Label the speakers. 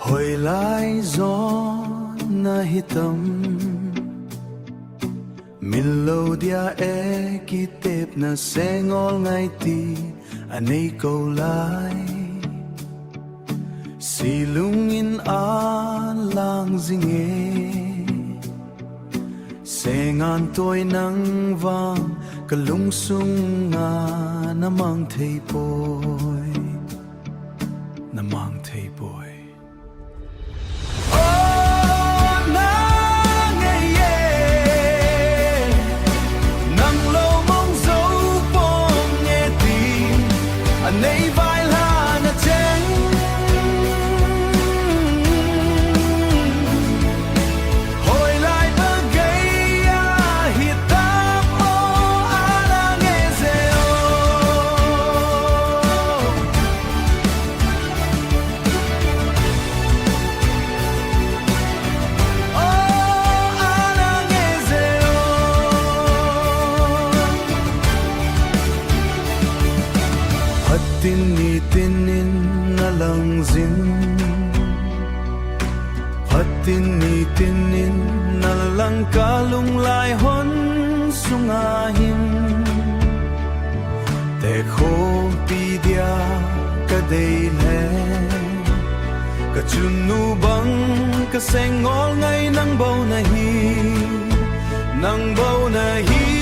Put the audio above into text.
Speaker 1: hồi lại gió na hitam min lâu dia e ki tep na Sengol ngay ti anei câu lai silungin an lang zinge sengan tôi nang vang kalung sung nga namang thei poi namang thei poi tinin na lang zin tinin na lang kalung lai hon sungahin te kho pi dia ka dei le ka chunu bang ka Sengol ngay nang bau na hi